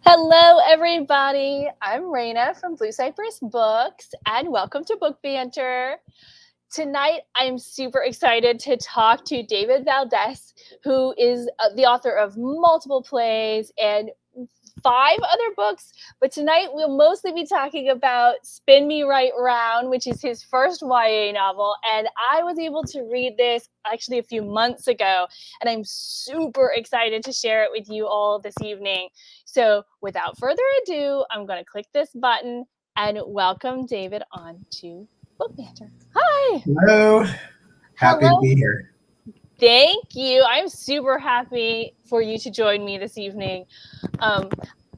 Hello, everybody. I'm Rayna from Blue Cypress Books, and welcome to Book Banter. Tonight, I'm super excited to talk to David Valdes, who is the author of multiple plays and five other books. But tonight, we'll mostly be talking about Spin Me Right Round, which is his first YA novel. And I was able to read this actually a few months ago, and I'm super excited to share it with you all this evening. So, without further ado, I'm going to click this button and welcome David on to Book Banter. Hi. Hello. Happy to Hello. be here. Thank you. I'm super happy for you to join me this evening.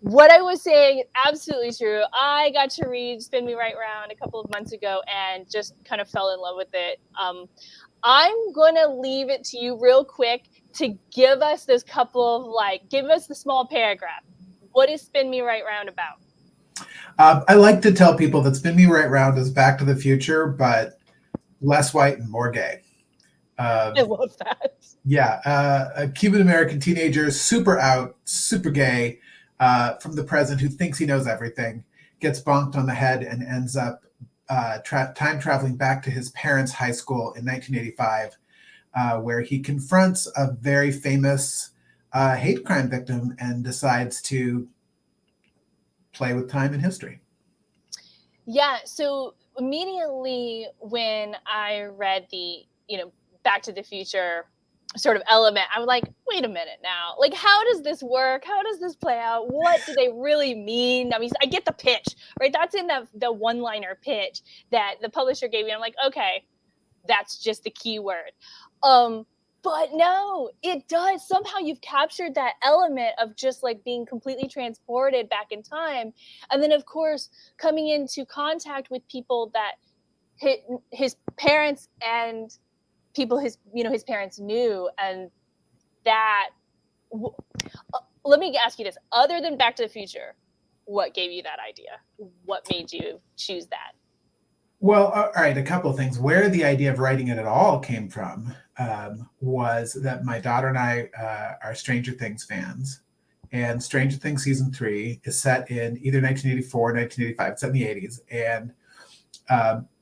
What I was saying is absolutely true. I got to read Spin Me Right Round a couple of months ago and just kind of fell in love with it. I'm going to leave it to you real quick to give us this couple of give us the small paragraph. What is Spin Me Right Round about? I like to tell people that Spin Me Right Round is Back to the Future, but less white and more gay. I love that. Yeah, a Cuban American teenager, super out, super gay, from the present, who thinks he knows everything, gets bonked on the head and ends up time traveling back to his parents' high school in 1985, where he confronts a very famous hate crime victim and decides to play with time and history. Yeah, so immediately when I read the, Back to the Future sort of element, I was like, wait a minute now. Like, how does this work? How does this play out? What do they really mean? I mean, I get the pitch, right? That's in the one-liner pitch that the publisher gave me. I'm like, okay, that's just the key word. But no, it does. Somehow you've captured that element of just like being completely transported back in time. And then, of course, coming into contact with people that his parents and people his parents knew. And that, let me ask you this. Other than Back to the Future, what gave you that idea? What made you choose that? Well, all right, a couple of things. Where the idea of writing it at all came from was that my daughter and I are Stranger Things fans. And Stranger Things season 3 is set in either 1984 or 1985. It's set in the 80s. And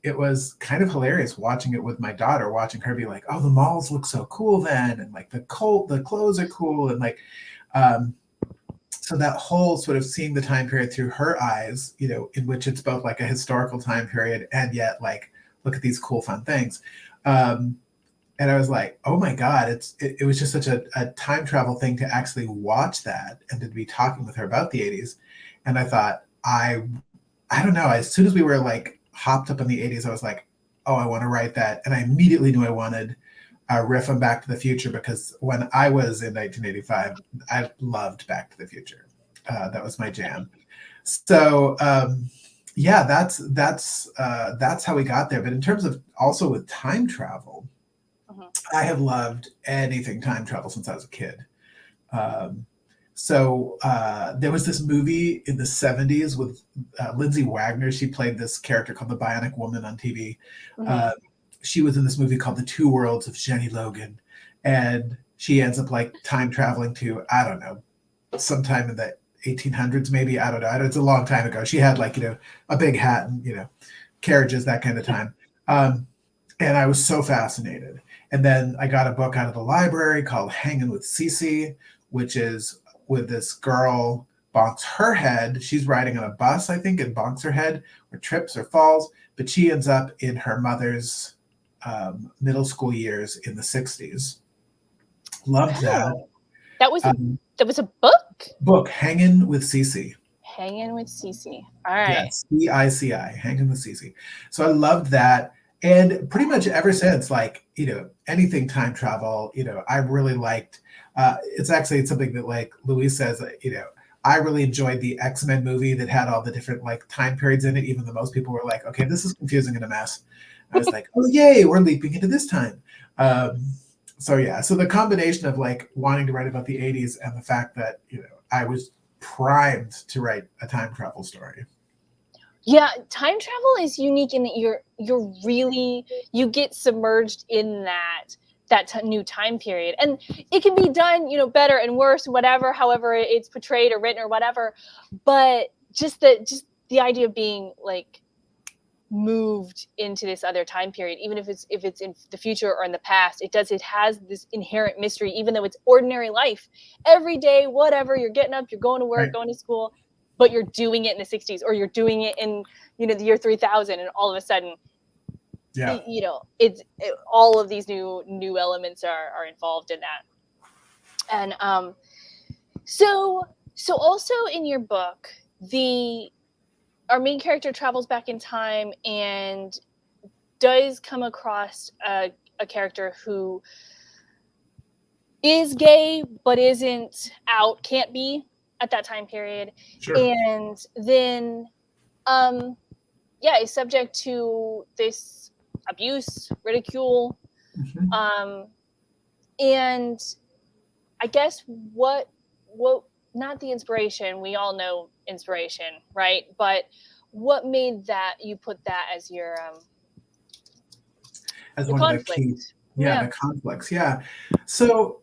it was kind of hilarious watching it with my daughter, watching her be like, oh, the malls look so cool then. And like the clothes are cool. And like, so that whole sort of seeing the time period through her eyes, in which it's both like a historical time period and yet like, look at these cool, fun things. And I was like, oh my God, it was just such a time travel thing to actually watch that and to be talking with her about the 80s. And I thought, I don't know, as soon as we were like hopped up in the 80s, I was like, oh, I want to write that. And I immediately knew I wanted a riff on Back to the Future, because when I was in 1985, I loved Back to the Future. That was my jam. So yeah, that's how we got there. But in terms of also with time travel, I have loved anything time travel since I was a kid. So there was this movie in the 70s with Lindsay Wagner. She played this character called the Bionic Woman on TV. She was in this movie called The Two Worlds of Jenny Logan. And she ends up like time traveling to, I don't know, sometime in the 1800s, maybe. I don't know. It's a long time ago. She had like, a big hat and, carriages, that kind of time. And I was so fascinated. And then I got a book out of the library called Hanging with Cece, which is with this girl bonks her head. She's riding on a bus, I think, and bonks her head, or trips or falls. But she ends up in her mother's middle school years in the 60s. Loved that. That was a book? Book, Hanging with Cece. Hanging with Cece. All right. Yes, C-I-C-I, Hanging with Cece. So I loved that. And pretty much ever since, like, anything time travel, I really liked. It's something that, like Louise says, I really enjoyed the X-Men movie that had all the different like time periods in it, even though most people were like, okay, this is confusing and a mess. I was like, oh, yay, we're leaping into this time. So yeah, so the combination of like wanting to write about the 80s and the fact that, I was primed to write a time travel story. Yeah, time travel is unique in that you get submerged in that that new time period. And it can be done, you know, better and worse, whatever, however it's portrayed or written or whatever. But just the idea of being like moved into this other time period, even if it's in the future or in the past, it has this inherent mystery, even though it's ordinary life, every day, whatever, you're getting up, you're going to work, Right. going to school, but you're doing it in the 60s, or you're doing it in, you know, the year 3000, and all of a sudden, Yeah. you know, all of these new elements are involved in that. And so also in your book, our main character travels back in time and does come across a character who is gay but isn't out, can't be at that time period, Sure. and then yeah, is subject to this abuse, ridicule, Mhm. and I guess what not the inspiration, we all know inspiration, right? But what made that you put that as your As the one of the key, conflict? yeah, Yeah. the conflicts. Yeah. So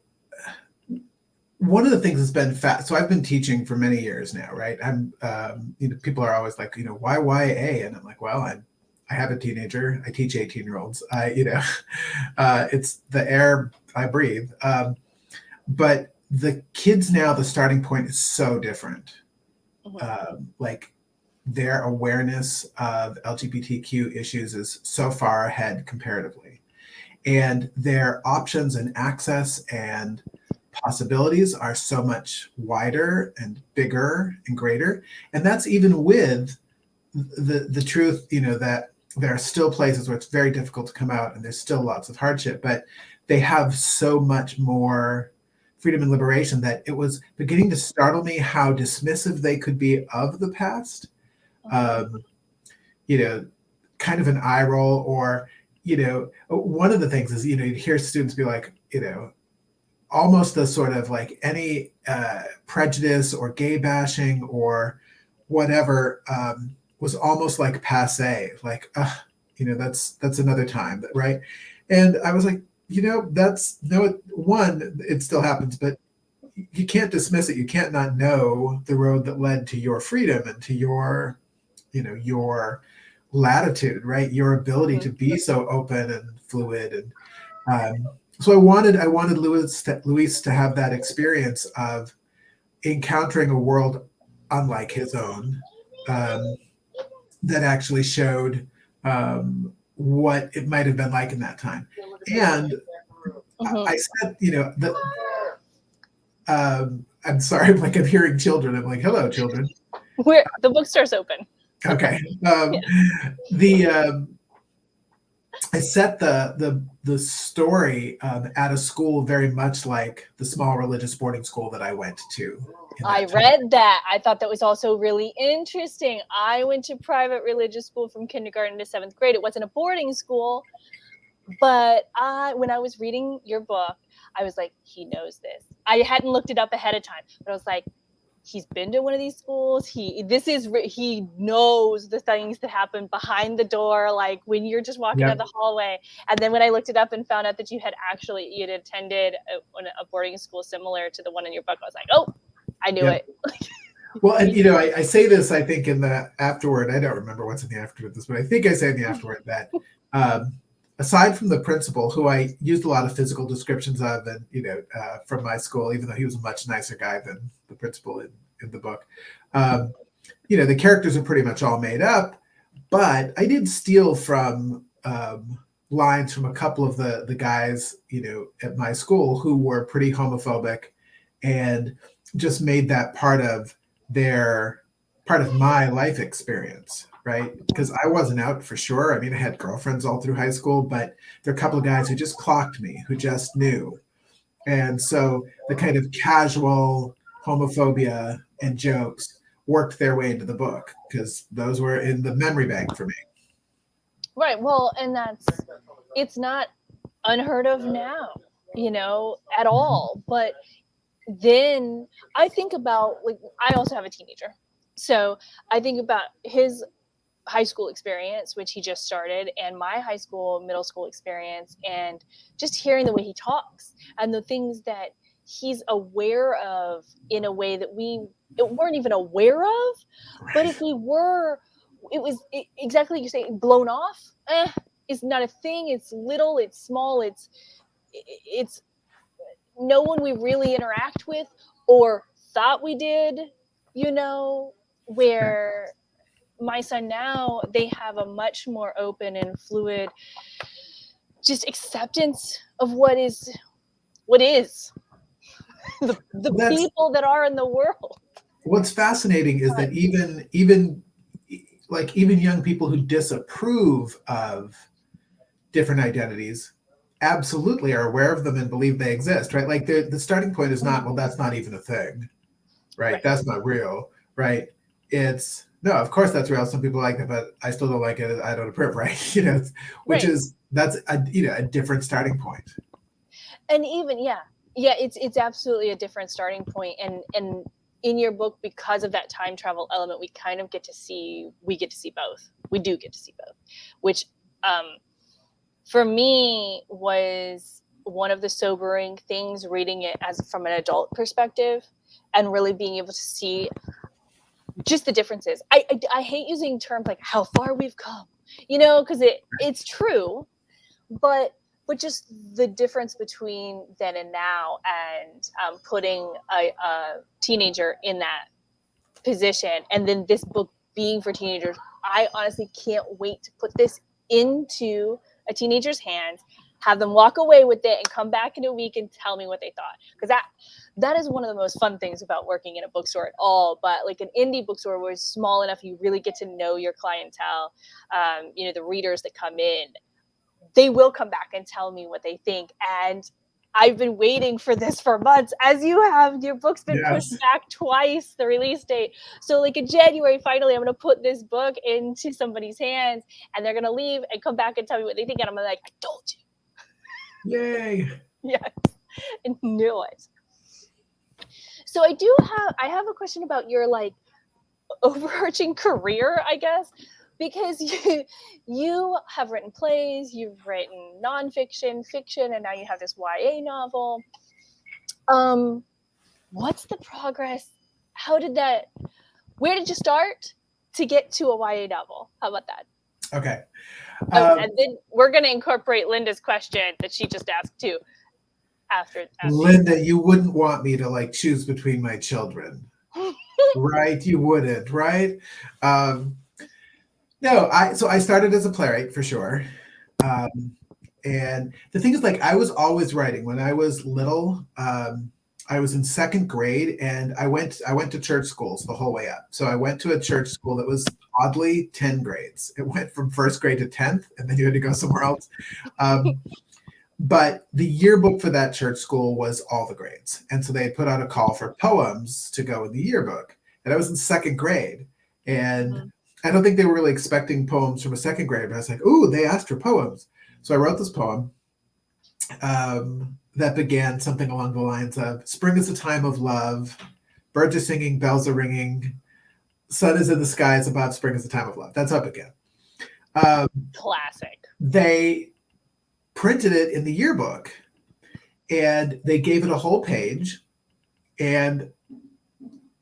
one of the things that's been so I've been teaching for many years now, right? You know, people are always like, you know, why YA? And I'm like, well, I have a teenager. I teach 18-year-olds. You know, it's the air I breathe. But the kids now, the starting point is so different. Like their awareness of LGBTQ issues is so far ahead comparatively, and their options and access and possibilities are so much wider and bigger and greater. And that's even with the truth, you know, that there are still places where it's very difficult to come out and there's still lots of hardship, but they have so much more freedom and liberation that it was beginning to startle me how dismissive they could be of the past. Um, you know, kind of an eye roll, or, you know, one of the things is, you know, you'd hear students be like, you know, almost the sort of like any prejudice or gay bashing or whatever was almost like passe, like, you know, that's another time, right? And I was like, you know, that's no one, it still happens, but you can't dismiss it. You can't not know the road that led to your freedom and to your, you know, your latitude, right? Your ability to be so open and fluid. And so I wanted Luis to have that experience of encountering a world unlike his own, that actually showed what it might have been like in that time. And I said, you know, I'm sorry, I'm like, I'm hearing children. I'm like, hello, children. Where the bookstore's open. Okay. Yeah. The I set the story at a school very much like the small religious boarding school that I went to. I read that. I thought that was also really interesting. I went to private religious school from kindergarten to 7th grade. It wasn't a boarding school, but when I was reading your book, I was like, he knows this. I hadn't looked it up ahead of time, but I was like, he's been to one of these schools. He knows the things that happen behind the door, like when you're just walking down Yep. the hallway. And then when I looked it up and found out that you had attended a boarding school similar to the one in your book, I was like, oh, I knew Yep. it. Well, and you know, I say this, I think in the afterward, I don't remember what's in the afterward of this, but I think I say in the afterward that aside from the principal, who I used a lot of physical descriptions of, and, you know, from my school, even though he was a much nicer guy than the principal in the book, you know, the characters are pretty much all made up, but I did steal from lines from a couple of the guys, you know, at my school who were pretty homophobic, and just made that part of my life experience, right? Because I wasn't out for sure. I mean, I had girlfriends all through high school, but there are a couple of guys who just clocked me, who just knew. And so the kind of casual homophobia and jokes worked their way into the book because those were in the memory bank for me. Right. Well, and it's not unheard of now, you know, at all. But then I think about, like, I also have a teenager. So I think about his high school experience, which he just started, and my high school, middle school experience, and just hearing the way he talks and the things that he's aware of in a way that we weren't even aware of. But if we were, exactly like you say, blown off. It's not a thing. It's little. It's small. It's no one we really interact with or thought we did. You know, where my son now, they have a much more open and fluid just acceptance of what is the That's people that are in the world. what's fascinating is that even young people who disapprove of different identities absolutely are aware of them and believe they exist, right? Like the starting point is not, well, that's not even a thing, right? That's not real, right? It's no, of course that's real. Some people like it, but I still don't like it. I don't approve, right? Which is that's a different starting point. And even it's absolutely a different starting point. And in your book, because of that time travel element, we kind of get to see both. We do get to see both, which for me was one of the sobering things reading it as from an adult perspective and really being able to see just the differences. I hate using terms like how far we've come, because it's true, but just the difference between then and now, and putting a teenager in that position, and then this book being for teenagers. I honestly can't wait to put this into a teenager's hands, have them walk away with it, and come back in a week and tell me what they thought. Because that is one of the most fun things about working in a bookstore at all. But like an indie bookstore where it's small enough, you really get to know your clientele. The readers that come in, they will come back and tell me what they think. And I've been waiting for this for months, as you have. Your book's been pushed back twice, the release date. So like in January, finally, I'm going to put this book into somebody's hands, and they're going to leave and come back and tell me what they think. And I'm like, I told you. Yay. Yes. I knew it. So I have a question about your like overarching career, I guess, because you have written plays, you've written nonfiction, fiction, and now you have this YA novel. What's the progress? Where did you start to get to a YA novel? How about that? Okay. And then we're going to incorporate Linda's question that she just asked too. After Linda, you wouldn't want me to like choose between my children. Right? You wouldn't, right? No, I started as a playwright for sure. And the thing is, like, I was always writing. When I was little, I was in second grade, and I went to church schools the whole way up. So I went to a church school that was oddly 10 grades. It went from first grade to 10th, and then you had to go somewhere else. But the yearbook for that church school was all the grades. And so they put out a call for poems to go in the yearbook. And I was in second grade. And I don't think they were really expecting poems from a second grade, but I was like, ooh, they asked for poems. So I wrote this poem that began something along the lines of, spring is a time of love, birds are singing, bells are ringing, sun is in the skies above, spring is a time of love. That's how it began. Classic. They printed it in the yearbook, and they gave it a whole page, and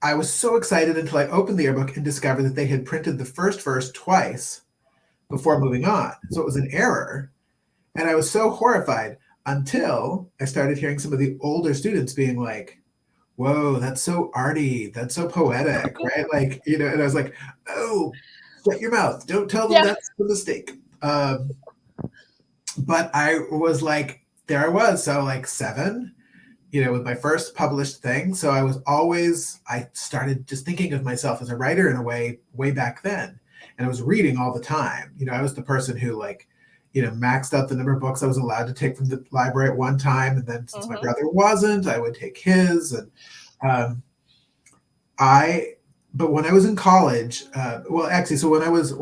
I was so excited until I opened the yearbook and discovered that they had printed the first verse twice before moving on. So it was an error. And I was so horrified until I started hearing some of the older students being like, whoa, that's so arty. That's so poetic, right? Like, and I was like, oh, shut your mouth. Don't tell them that's the mistake. But I was like, there I was. So like 7, with my first published thing. So I started just thinking of myself as a writer in a way back then. And I was reading all the time. I was the person who maxed out the number of books I was allowed to take from the library at one time. And then since my brother wasn't, I would take his. And but when I was in college, so when I was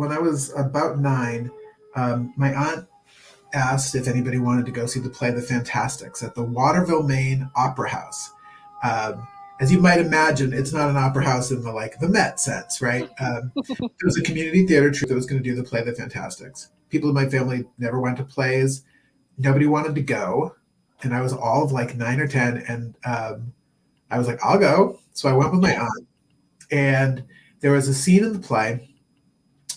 about 9, my aunt asked if anybody wanted to go see the play The Fantastics at the Waterville, Maine Opera House. as you might imagine, it's not an opera house in the Met sense, right? It was a community theater troupe that was going to do the play The Fantastics. People in my family never went to plays. Nobody wanted to go, and I was all of like 9 or 10, and I was like, I'll go. So I went with my aunt, and there was a scene in the play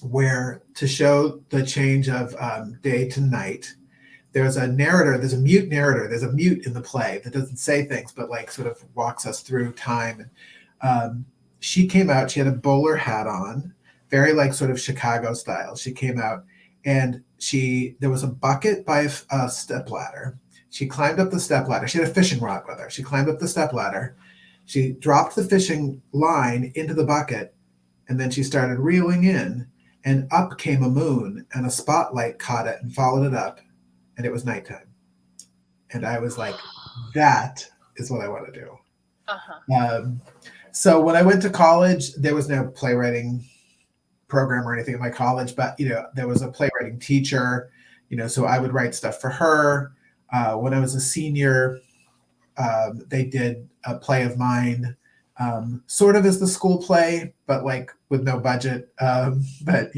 where, to show the change of day to night, there's a narrator, there's a mute narrator, there's a mute in the play that doesn't say things, but like sort of walks us through time. She came out, she had a bowler hat on, very like sort of Chicago style. She came out, and there was a bucket by a step ladder. She climbed up the step ladder. She had a fishing rod with her. She climbed up the step ladder. She dropped the fishing line into the bucket, and then she started reeling in, and up came a moon, and a spotlight caught it and followed it up, and it was nighttime. And I was like, that is what I want to do. So when I went to college, there was no playwriting program or anything in my college, but there was a playwriting teacher, so I would write stuff for her. When I was a senior, they did a play of mine, sort of as the school play, but like with no budget. But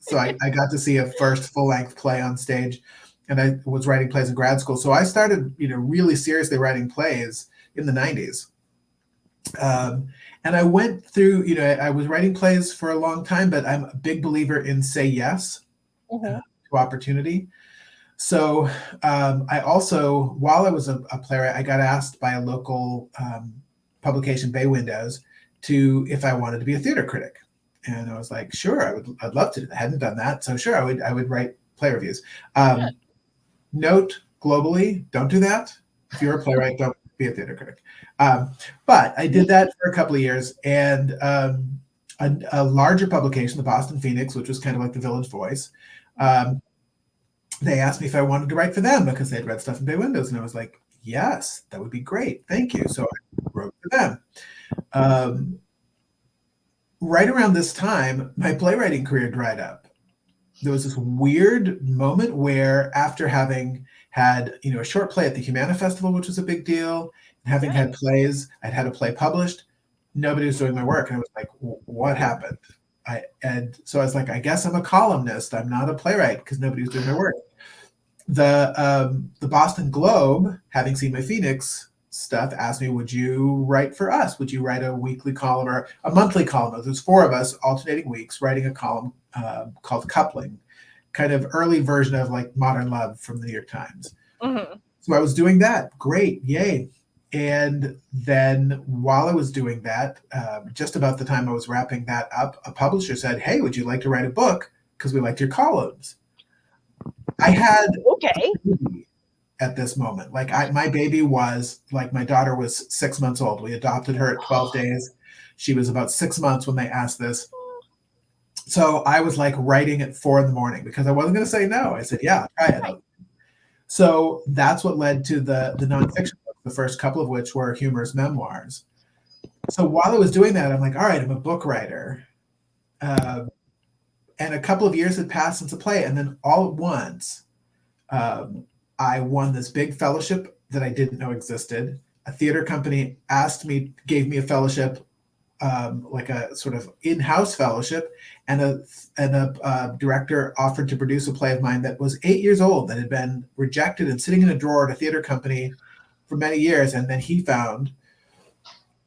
so I got to see a first full-length play on stage, and I was writing plays in grad school. So I started, really seriously writing plays in the 90s. And I went through, I was writing plays for a long time, but I'm a big believer in say yes to opportunity. So I also, while I was a playwright, I got asked by a local publication, Bay Windows, if I wanted to be a theater critic. And I was like, sure, I'd love to. I hadn't done that. So sure, I would write play reviews. Note globally, don't do that. If you're a playwright, don't be a theater critic. But I did that for a couple of years, and a larger publication, the Boston Phoenix, which was kind of like the Village Voice, they asked me if I wanted to write for them because they'd read stuff in Bay Windows, and I was like, yes, that would be great. Thank you. So I wrote for them. Right around this time, my playwriting career dried up. There was this weird moment where, after having had, a short play at the Humana Festival, which was a big deal, and having had plays, I'd had a play published, nobody was doing my work. And I was like, what happened? And so I was like, I guess I'm a columnist. I'm not a playwright, because nobody was doing my work. The Boston Globe, having seen my Phoenix stuff, asked me, would you write for us? Would you write a weekly column or a monthly column? There's 4 of us alternating weeks writing a column called Coupling, kind of early version of like Modern Love from the New York Times. So I was doing that. Great. Yay. And then while I was doing that, just about the time I was wrapping that up, a publisher said, hey, would you like to write a book? Because we liked your columns. I had a baby at this moment. Like my baby was, like, my daughter was 6 months old. We adopted her at 12 days. She was about 6 months when they asked this. So I was like writing at 4 a.m. because I wasn't going to say no. I said, yeah, try it. Right. So that's what led to the nonfiction book, the first couple of which were humorous memoirs. So while I was doing that, I'm like, all right, I'm a book writer. And a couple of years had passed since the play. And then all at once, I won this big fellowship that I didn't know existed. A theater company gave me a fellowship, like a sort of in-house fellowship, and a director offered to produce a play of mine that was 8 years old, that had been rejected and sitting in a drawer at a theater company for many years. And then he found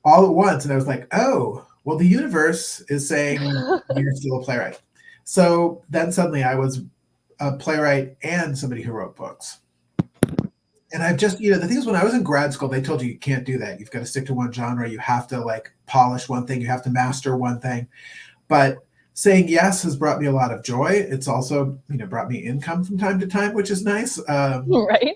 all at once, and I was like, oh, well, the universe is saying you're still a playwright. So then suddenly I was a playwright and somebody who wrote books. And I've just, the thing is, when I was in grad school, they told you can't do that. You've got to stick to one genre. You have to like polish one thing. You have to master one thing. But saying yes has brought me a lot of joy. It's also, brought me income from time to time, which is nice. Right.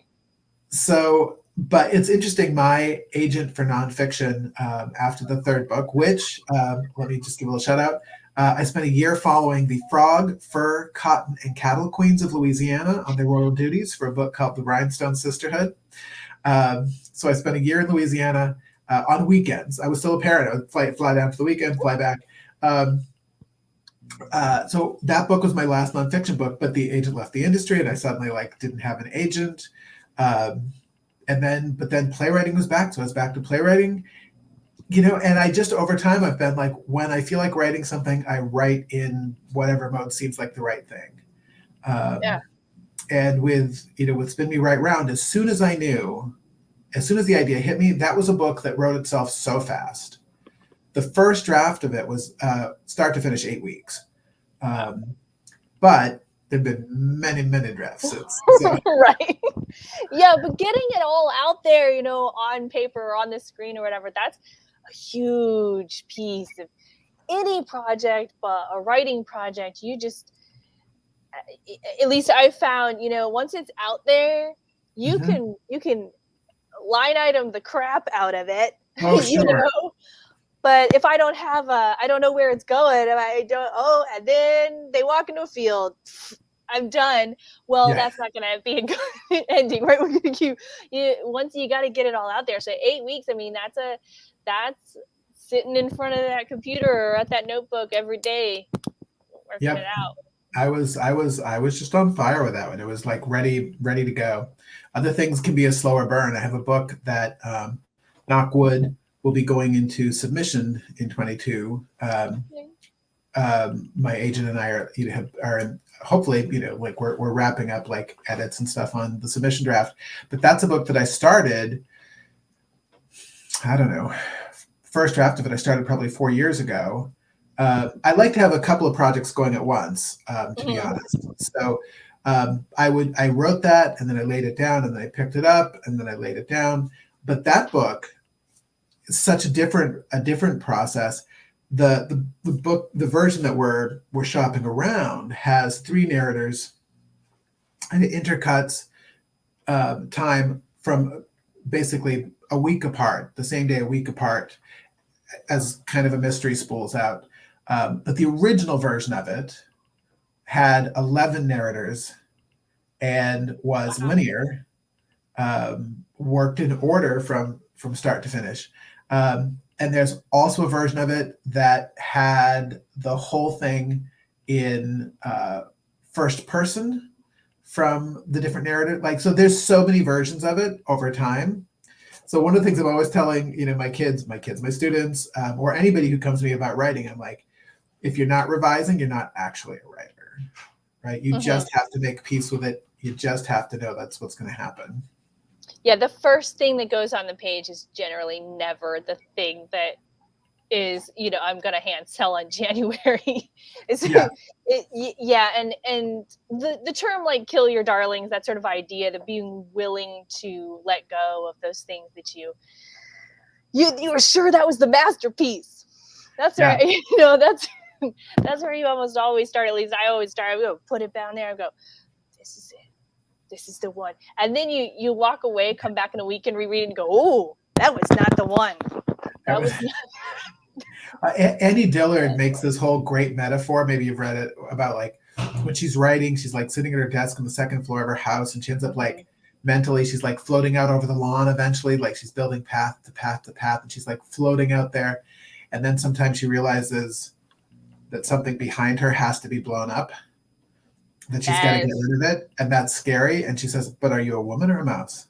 So, but it's interesting. My agent for nonfiction, after the 3rd book, which, let me just give a little shout out. I spent a year following the frog, fur, cotton, and cattle queens of Louisiana on their royal duties for a book called The Rhinestone Sisterhood. So I spent a year in Louisiana on weekends. I was still a parent. I would fly down for the weekend, fly back. So that book was my last nonfiction book, but the agent left the industry, and I suddenly didn't have an agent. But then playwriting was back. So I was back to playwriting. And I just over time I've been like, when I feel like writing something, I write in whatever mode seems like the right thing. Yeah. And with Spin Me Right Round, as soon as the idea hit me, that was a book that wrote itself so fast. The first draft of it was start to finish 8 weeks. But there've been many, many drafts since. So. Right. Yeah, but getting it all out there, on paper or on the screen or whatever, that's a huge piece of any project, but a writing project, at least I found, once it's out there, you Mhm. can line item the crap out of it, Oh, sure. But if I don't know where it's going, and then they walk into a field, I'm done. Well, Yeah. that's not going to be a good ending, right? Once you got to get it all out there. So 8 weeks, I mean, that's sitting in front of that computer or at that notebook every day, working it Yep. out. I was just on fire with that one. It was like ready to go. Other things can be a slower burn. I have a book that knock wood will be going into submission in 22. Okay. My agent and I are hopefully like we're wrapping up like edits and stuff on the submission draft. But that's a book that I started. I don't know. First draft of it I started probably 4 years ago. I like to have a couple of projects going at once, to be Mhm. honest. So I wrote that and then I laid it down and then I picked it up and then I laid it down. But that book is such a different process. The book, the version that we're shopping around has 3 narrators and it intercuts time from basically a week apart, the same day a week apart, as kind of a mystery spools out. But the original version of it had 11 narrators and was Wow. linear, worked in order from start to finish. And there's also a version of it that had the whole thing in first person from the different narrative. Like, so there's so many versions of it over time. So one of the things I'm always telling, my students, or anybody who comes to me about writing, I'm like, if you're not revising, you're not actually a writer, right? You Mhm. just have to make peace with it. You just have to know that's what's going to happen. Yeah, the first thing that goes on the page is generally never the thing that is, I'm gonna hand sell on January. Yeah, Yeah, and the term like kill your darlings, that sort of idea, to being willing to let go of those things that you were sure that was the masterpiece. That's yeah, right. That's where you almost always start. At least I always start. I go put it down there and go, this is it. This is the one. And then you walk away, come back in a week and reread it and go, oh, that was not the one. That was not. Annie Dillard makes this whole great metaphor. Maybe you've read it about like when she's writing, she's like sitting at her desk on the second floor of her house, and she ends up like mentally, she's like floating out over the lawn eventually, like she's building path to path to path, and she's like floating out there. And then sometimes she realizes that something behind her has to be blown up, that she's got to get Yes. rid of it. And that's scary. And she says, but are you a woman or a mouse?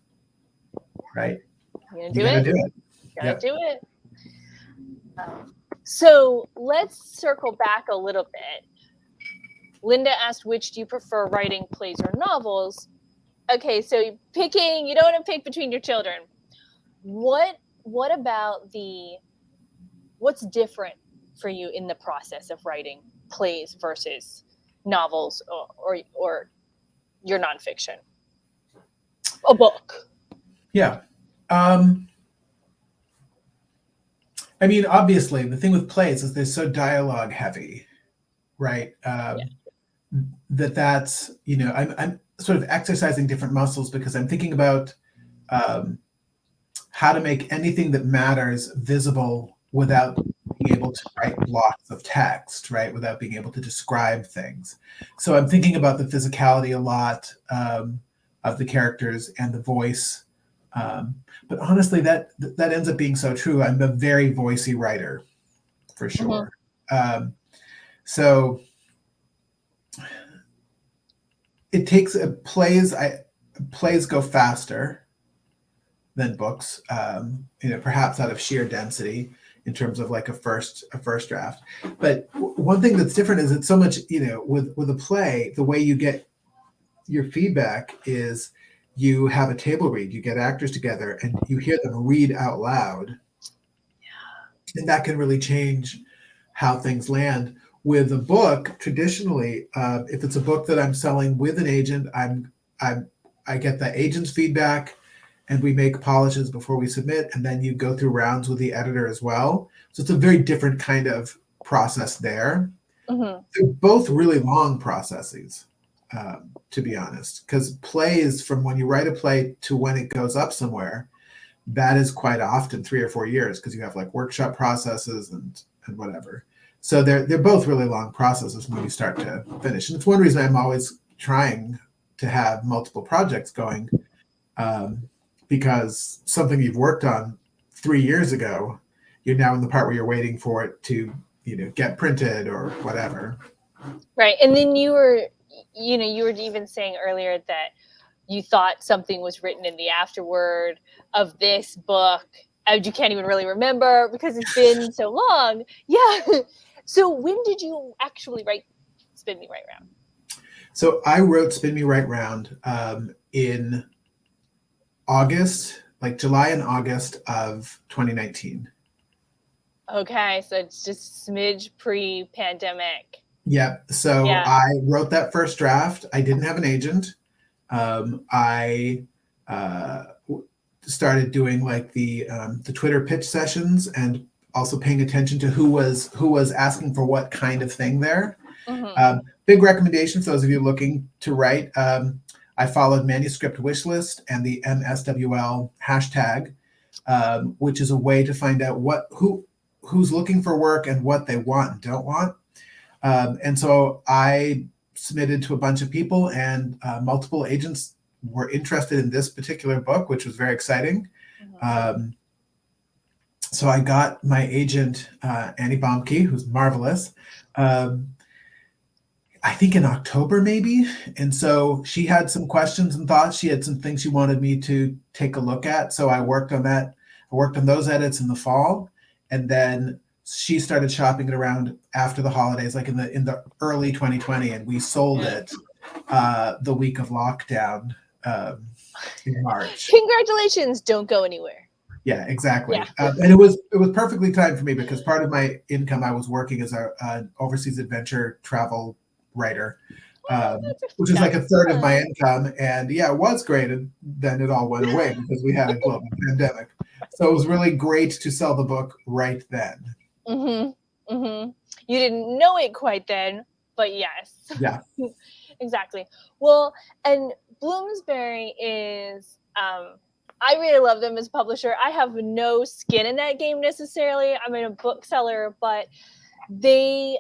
Right? You gonna You do got to it? do it. Gotta Yeah. do it. So let's circle back a little bit. Linda asked, which do you prefer, writing plays or novels? Okay, so you don't want to pick between your children. What about what's different for you in the process of writing plays versus novels, or your nonfiction? A book. Yeah. Um, I mean, obviously, the thing with plays is they're so dialogue heavy, right? Yeah. That's I'm sort of exercising different muscles because I'm thinking about um, how to make anything that matters visible without being able to write blocks of text, right? Without being able to describe things. So I'm thinking about the physicality a lot, of the characters and the voice. But honestly, that ends up being so true. I'm a very voicey writer, for Mm-hmm. sure. So it takes plays go faster than books, perhaps out of sheer density. in terms of like a first draft. But one thing that's different is it's so much, with a play, the way you get your feedback is you have a table read, you get actors together and you hear them read out loud. Yeah. And that can really change how things land. With a book, traditionally, if it's a book that I'm selling with an agent, I get the agent's feedback and we make polishes before we submit, and then you go through rounds with the editor as well. So it's a very different kind of process there. Mm-hmm. They're both really long processes, to be honest, because plays, from when you write a play to when it goes up somewhere, that is quite often 3 or 4 years, because you have like workshop processes and whatever. So they're both really long processes when you start to finish. And it's one reason I'm always trying to have multiple projects going, because something you've worked on 3 years ago, you're now in the part where you're waiting for it to, get printed or whatever. Right. And then you were even saying earlier that you thought something was written in the afterword of this book. You can't even really remember because it's been so long. Yeah. So when did you actually write Spin Me Right Round? So I wrote Spin Me Right Round in August, like July and August of 2019. Okay, so it's just smidge pre-pandemic. Yeah. So I wrote that first draft. I didn't have an agent. I started doing like the Twitter pitch sessions and also paying attention to who was asking for what kind of thing there. Mm-hmm. Big recommendation for those of you looking to write. I followed Manuscript Wishlist and the MSWL hashtag, which is a way to find out who's looking for work and what they want and don't want. And so I submitted to a bunch of people, and multiple agents were interested in this particular book, which was very exciting. Mm-hmm. So I got my agent, Annie Baumke, who's marvelous, I think in October maybe. And so she had some questions and thoughts. She had some things she wanted me to take a look at. So I worked on that. I worked on those edits in the fall. And then she started shopping it around after the holidays, like in the early 2020. And we sold it the week of lockdown in March. Congratulations. Don't go anywhere. Yeah, exactly. Yeah. And it was perfectly timed for me because part of my income, I was working as an overseas adventure travel writer, which is like a third of my income. And yeah, it was great. And then it all went away because we had a global pandemic. So it was really great to sell the book right then. Mm-hmm. Mm-hmm. You didn't know it quite then, but yes. Yeah. Exactly. Well, and Bloomsbury is, I really love them as a publisher. I have no skin in that game necessarily. I'm a bookseller, but they,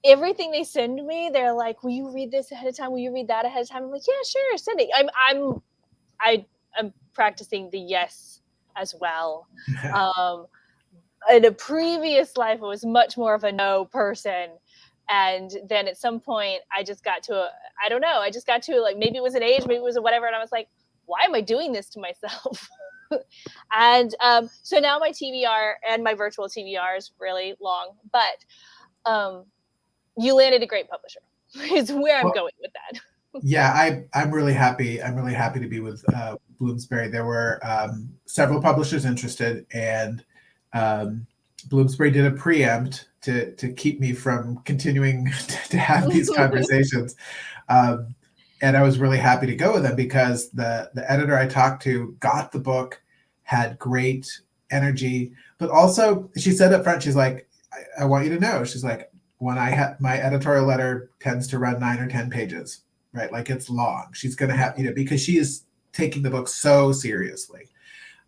everything they send me, they're like, will you read this ahead of time? Will you read that ahead of time? I'm like, yeah, sure, send it. I'm practicing the yes as well. In a previous life, I was much more of a no person. And then at some point I just got to like, maybe it was an age, maybe it was a whatever. And I was like, why am I doing this to myself? And so now my TBR and my virtual TBR is really long, but you landed a great publisher is where I'm going with that. Yeah, I'm really happy. I'm really happy to be with Bloomsbury. There were several publishers interested, and Bloomsbury did a preempt to keep me from continuing to have these conversations. And I was really happy to go with them because the editor I talked to got the book, had great energy, but also she said up front, she's like, I want you to know, she's like, when I have my editorial letter tends to run 9 or 10 pages, right? Like it's long. She's going to have, because she is taking the book so seriously.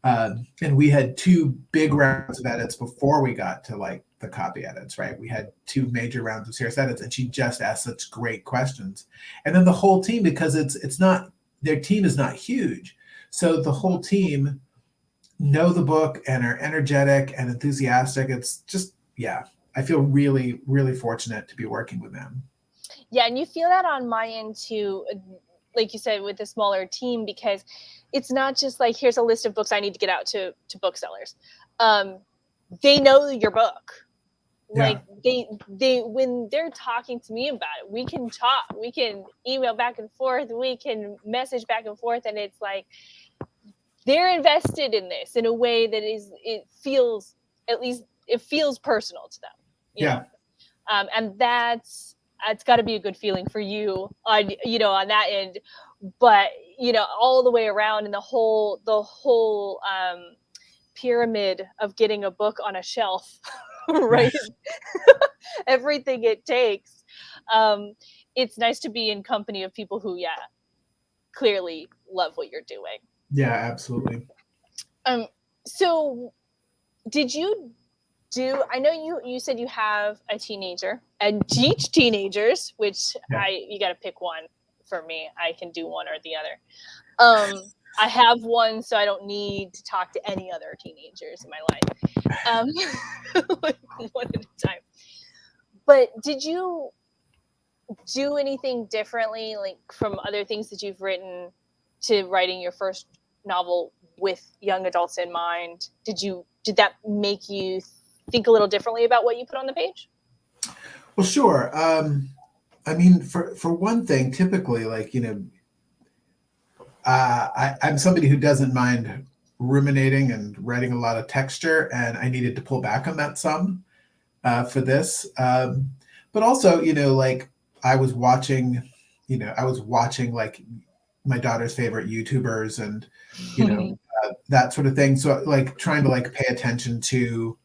And we had 2 big rounds of edits before we got to like the copy edits, right? We had 2 major rounds of serious edits, and she just asked such great questions. And then the whole team, because it's not, their team is not huge. So the whole team know the book and are energetic and enthusiastic. It's just, yeah, I feel really, really fortunate to be working with them. Yeah, and you feel that on my end too, like you said, with a smaller team, because it's not just like, here's a list of books I need to get out to booksellers. they know your book. Yeah. Like they when they're talking to me about it, we can talk, we can email back and forth, we can message back and forth, and it's like they're invested in this in a way that it feels, at least it feels personal to them, Yeah. and that's got to be a good feeling for you on, on that end. But all the way around in the whole pyramid of getting a book on a shelf, right? Everything it takes. Um, it's nice to be in company of people who, yeah, clearly love what you're doing. Yeah, absolutely. Um, so did you do? I know you said you have a teenager and teach teenagers, which Yeah. you got to pick one for me. I can do one or the other. I have one, so I don't need to talk to any other teenagers in my life. One at a time. But did you do anything differently, like from other things that you've written, to writing your first novel with young adults in mind? Did that make you think a little differently about what you put on the page? Well, sure. I mean, for one thing, typically, like, I'm somebody who doesn't mind ruminating and writing a lot of texture, and I needed to pull back on that some for this. But also, like I was watching, like my daughter's favorite YouTubers and, that sort of thing. So like trying to like pay attention to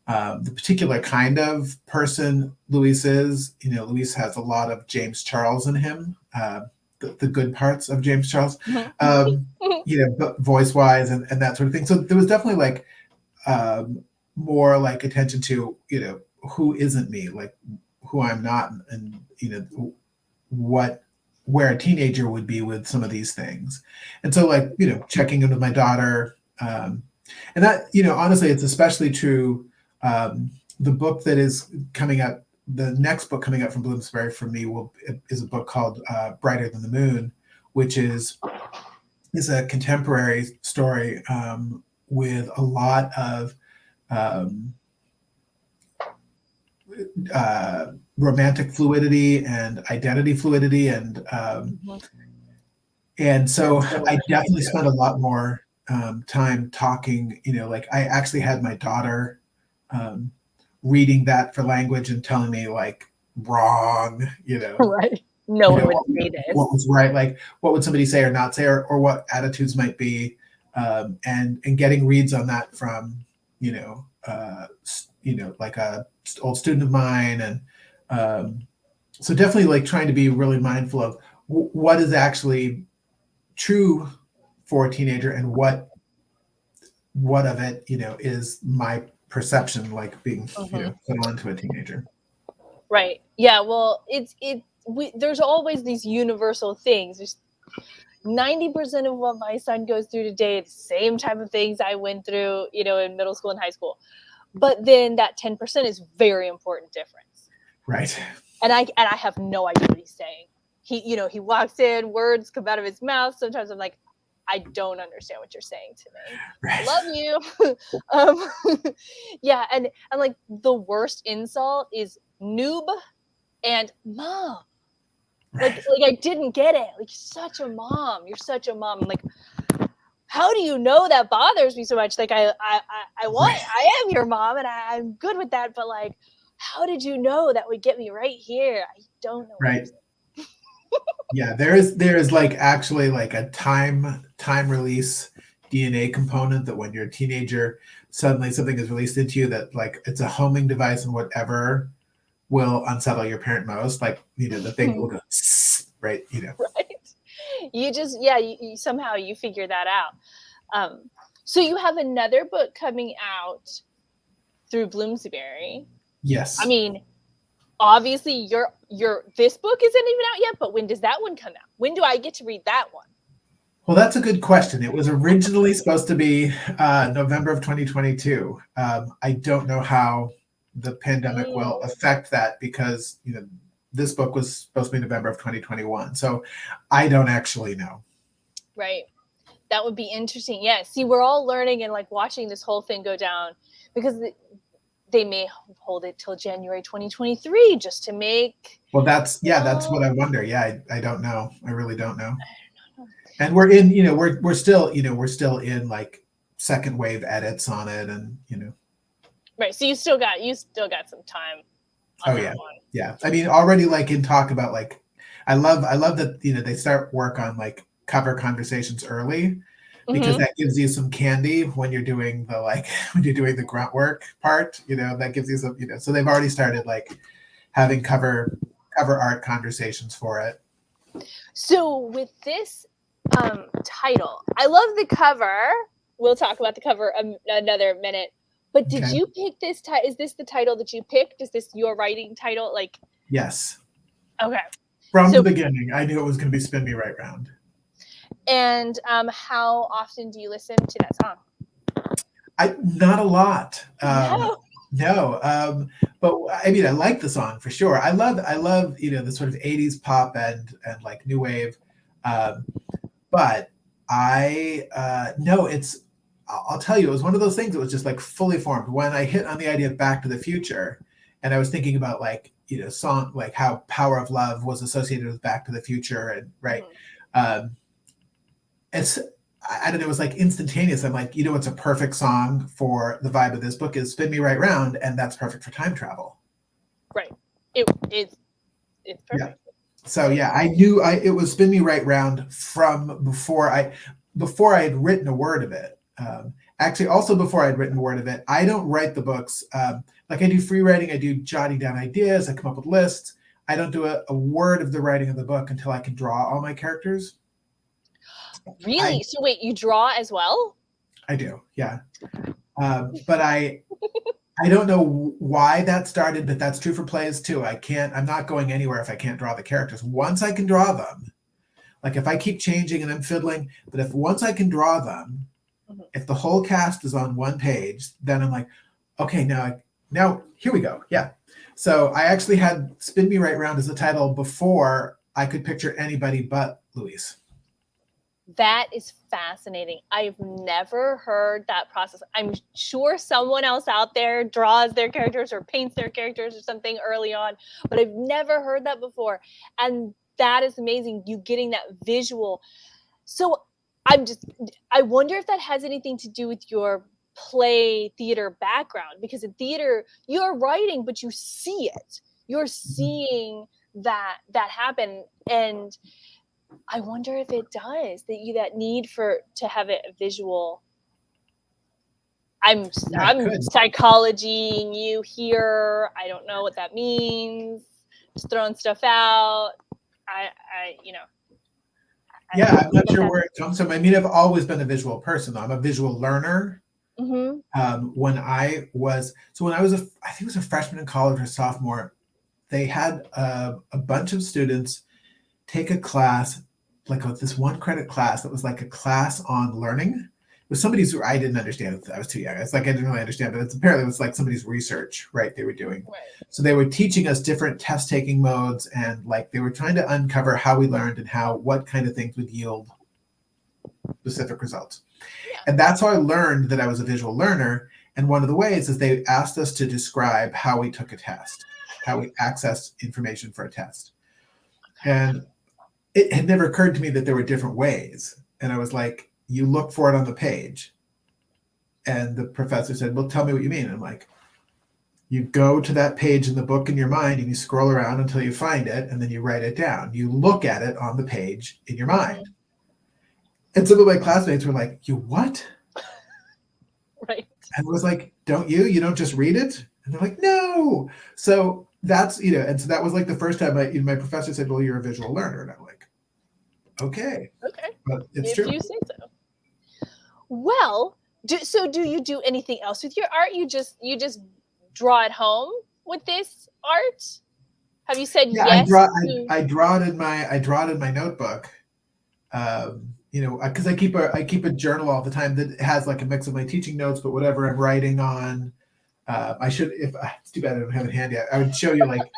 the particular kind of person Luis is. Luis has a lot of James Charles in him, the good parts of James Charles, but voice wise and that sort of thing. So there was definitely like um, more like attention to, who isn't me, like who I'm not, and, what where a teenager would be with some of these things. And so like, checking in with my daughter. And that, honestly, it's especially true. The book that is coming up, the next book coming up from Bloomsbury for me is a book called Brighter Than the Moon, which is a contemporary story with a lot of um, romantic fluidity and identity fluidity, and so I definitely spent a lot more time talking. Like I actually had my daughter um, reading that for language and telling me like wrong, Right. No one would what, say what this. was right, like what would somebody say or not say, or what attitudes might be, and getting reads on that from like a old student of mine, and so definitely like trying to be really mindful of what is actually true for a teenager, and what of it is my perception, like being Mhm. put onto a teenager. Right. Yeah. Well, there's always these universal things. There's 90% of what my son goes through today, the same type of things I went through, in middle school and high school. But then that 10% is very important difference. Right. And I have no idea what he's saying. He walks in, words come out of his mouth. Sometimes I'm like, I don't understand what you're saying to me. I Right. love you. Yeah, and like the worst insult is noob and mom. Like Right. I didn't get it. Like, you're such a mom. You're such a mom. I'm like, how do you know that bothers me so much? Like Right. I am your mom and I'm good with that, but like, how did you know that would get me right here? I don't know what you're Right. saying. Yeah, there is like actually like a time release DNA component, that when you're a teenager, suddenly something is released into you that like it's a homing device, and whatever will unsettle your parent most, like the thing will go right. Right. You just, yeah, you somehow you figure that out. So you have another book coming out through Bloomsbury. I Yes. mean, obviously your this book isn't even out yet, but when does that one come out? When do I get to read that one? Well, that's a good question. It was originally supposed to be November of 2022. I don't know how the pandemic will Mm, affect that, because this book was supposed to be November of 2021. So I don't actually know. right. That would be interesting. Yeah. See, we're all learning and like watching this whole thing go down because they may hold it till January 2023 just to make. Well, that's what I wonder. Yeah, I don't know. I really don't know. And we're in, we're still in like second wave edits on it, and Right. So you still got some time on that one. Yeah. I mean, already like in talk about like, I love that, they start work on like cover conversations early, because that gives you some candy when you're doing the grunt work part, that gives you some, so they've already started like having cover art conversations for it. So with this title, I love the cover. We'll talk about the cover another minute. But did you pick this title? Is this the title that you picked? Is this your writing title? Like, yes. Okay. From the beginning, I knew it was going to be "Spin Me Right Round." And how often do you listen to that song? Not a lot. No. But I mean, I like the song for sure. I love the sort of 80s pop and like new wave. But I'll tell you, it was one of those things that was just like fully formed when I hit on the idea of Back to the Future, and I was thinking about like, song, like how Power of Love was associated with Back to the Future, and right. I don't know, it was like instantaneous. I'm like, it's a perfect song for the vibe of this book is "Spin Me Right Round," and that's perfect for time travel. Right. It's perfect. Yeah. So yeah, I knew it was "Spin Me Right Round" from before I had written a word of it. Actually, also before I'd written a word of it. I don't write the books. Like I do free writing, I do jotting down ideas, I come up with lists. I don't do a word of the writing of the book until I can draw all my characters. Really? So wait, you draw as well? I do, yeah. But I don't know why that started, but that's true for plays too. I'm not going anywhere if I can't draw the characters. Once I can draw them, like if I keep changing and I'm fiddling, but once I can draw them, if the whole cast is on one page, then I'm like, okay, now here we go. Yeah. So I actually had "Spin Me Right Round" as the title before I could picture anybody but Louise. That is fascinating. I've never heard that process. I'm sure someone else out there draws their characters or paints their characters or something early on, but I've never heard that before. And that is amazing, you getting that visual. So I wonder if that has anything to do with your play theater background, because in theater you're writing, but you see it. You're seeing that happen, and I wonder if it does, that need to have a visual. I'm psychologying you here. I don't know what that means. Just throwing stuff out. Yeah, I'm not sure where it comes from. I mean, I've always been a visual person. I'm a visual learner. When I was I think it was a freshman in college or sophomore, they had a bunch of students take a class, like this 1-credit class that was like a class on learning. It was somebody's, I didn't understand it. I was too young. It's like I didn't really understand, but apparently it was like somebody's research, right? They were doing. Right. So they were teaching us different test taking modes, and like they were trying to uncover how we learned and what kind of things would yield specific results. Yeah. And that's how I learned that I was a visual learner. And one of the ways is they asked us to describe how we took a test, how we accessed information for a test. And it had never occurred to me that there were different ways. And I was like, you look for it on the page. And the professor said, well, tell me what you mean. And I'm like, you go to that page in the book in your mind and you scroll around until you find it, and then you write it down. You look at it on the page in your mind. And some of my classmates were like, you what? Right. And I was like, you don't just read it? And they're like, no. So that's, and so that was like the first time my professor said, well, you're a visual learner. And I'm like, okay. But it's true. You say so. Well, do you do anything else with your art? You just draw at home with this art? Have you said yes? I draw it in my notebook. Because I keep a journal all the time that has like a mix of my teaching notes, but whatever I'm writing on. It's too bad I don't have it handy. I would show you like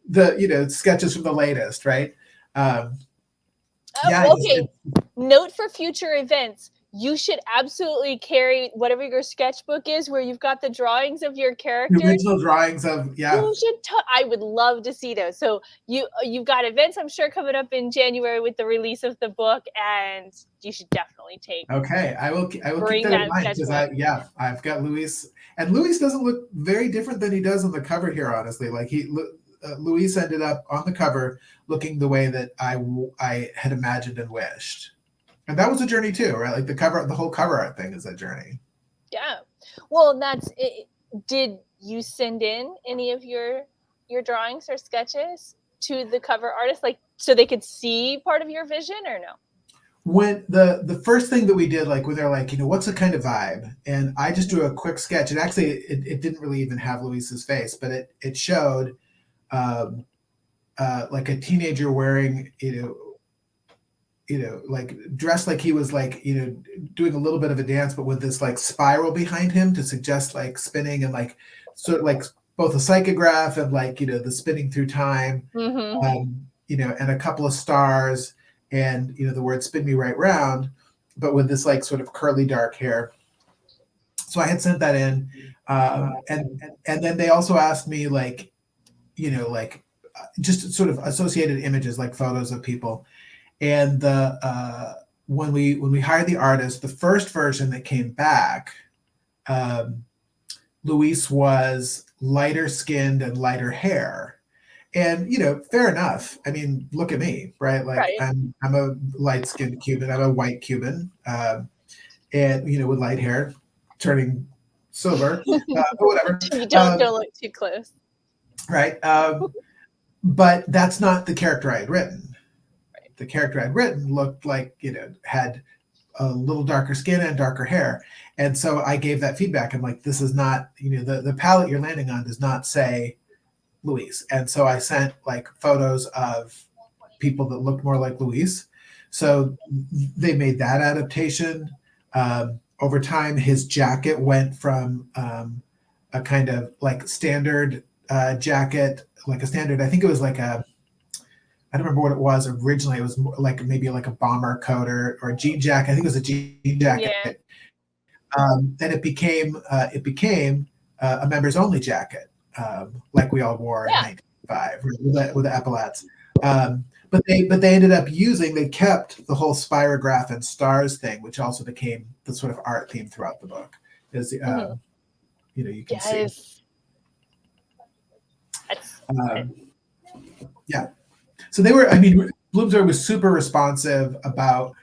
the sketches from the latest, right? Okay. Note for future events. you should absolutely carry whatever your sketchbook is, where you've got the drawings of your The characters. original drawings of, yeah. You should. I would love to see those. So you've got events, I'm sure, coming up in January with the release of the book, and you should definitely take. Okay, I will keep Bring that in that mind, because sketchbook. I've got Luis, and Luis doesn't look very different than he does on the cover here, honestly. Like Luis ended up on the cover looking the way that I had imagined and wished. And that was a journey too, right? Like the whole cover art thing is a journey. Yeah. Well, that's it. Did you send in any of your drawings or sketches to the cover artist, like so they could see part of your vision, or no? When the first thing that we did, like when they're like, what's the kind of vibe? And I just drew a quick sketch. And actually it didn't really even have Luis's face, but it showed like a teenager wearing, like dressed like he was like, doing a little bit of a dance, but with this like spiral behind him to suggest like spinning, and like sort of like both a psychograph and like, the spinning through time, and a couple of stars, and, the word "spin me right round," but with this like sort of curly dark hair. So I had sent that in. And then they also asked me like, like just sort of associated images, like photos of people. And when we hired the artist, the first version that came back, Luis was lighter skinned and lighter hair. And fair enough. I mean, look at me, right? Like Right. I'm a light skinned Cuban. I'm a white Cuban, and with light hair, turning silver, but whatever. You don't look too close. Right. But that's not the character I had written. The character I'd written looked like, had a little darker skin and darker hair. And so I gave that feedback. I'm like, this is not, the palette you're landing on does not say Luis. And so I sent like photos of people that looked more like Luis. So they made that adaptation. Over time, his jacket went from a kind of like standard jacket, like a standard, I think it was like I don't remember what it was originally. It was like maybe like a bomber coat or a jean jacket. I think it was a jean jacket. Yeah. Then it became a members only jacket, like we all wore in 1995 with the epaulets. But they ended up they kept the whole spirograph and stars thing, which also became the sort of art theme throughout the book. Is you can see. Yeah. So they were. I mean, Bloomsbury was super responsive about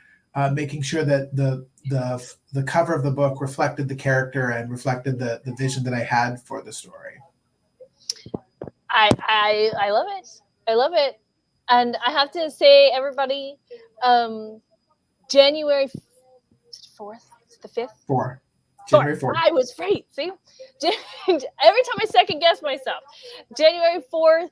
making sure that the cover of the book reflected the character and reflected the vision that I had for the story. I love it. I love it. And I have to say, everybody, January 4th, the 5th? January 4th. I was right. See? Every time I second guess myself. January 4th.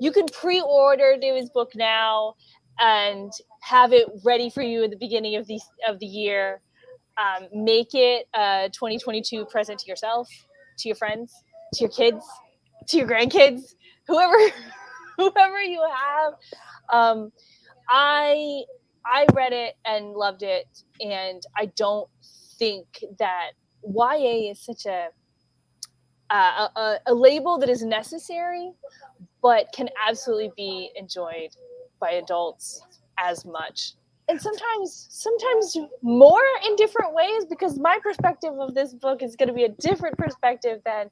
You can pre-order David's book now and have it ready for you at the beginning of the year. Make it a 2022 present to yourself, to your friends, to your kids, to your grandkids, whoever you have. I read it and loved it, and I don't think that YA is such a label that is necessary, but can absolutely be enjoyed by adults as much. And sometimes more in different ways, because my perspective of this book is going to be a different perspective than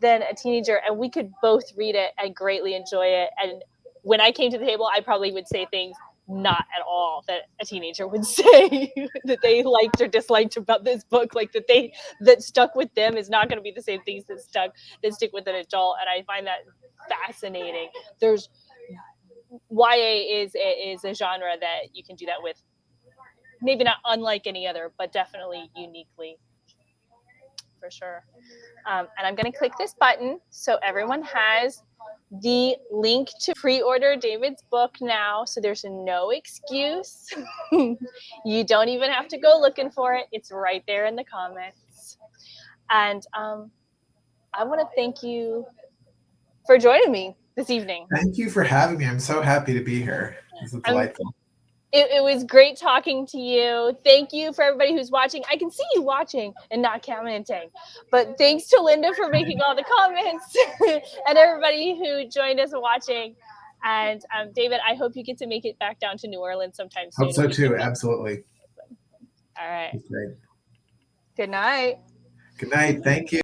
a teenager, and we could both read it and greatly enjoy it. And when I came to the table, I probably would say things not at all that a teenager would say that they liked or disliked about this book, like that stuck with them is not going to be the same things that stick with an adult. And I find that fascinating. There's YA is a genre that you can do that with, maybe not unlike any other, but definitely uniquely, for sure. And I'm going to click this button so everyone has the link to pre-order David's book now, so there's no excuse. You don't even have to go looking for it. It's right there in the comments. And I want to thank you for joining me this evening. Thank you for having me. I'm so happy to be here. This is delightful. It was great talking to you. Thank you for everybody who's watching. I can see you watching and not commenting. But thanks to Linda for making all the comments and everybody who joined us watching. And David, I hope you get to make it back down to New Orleans sometime soon. Hope so too. Absolutely. All right. That's great. Good night. Good night. Thank you.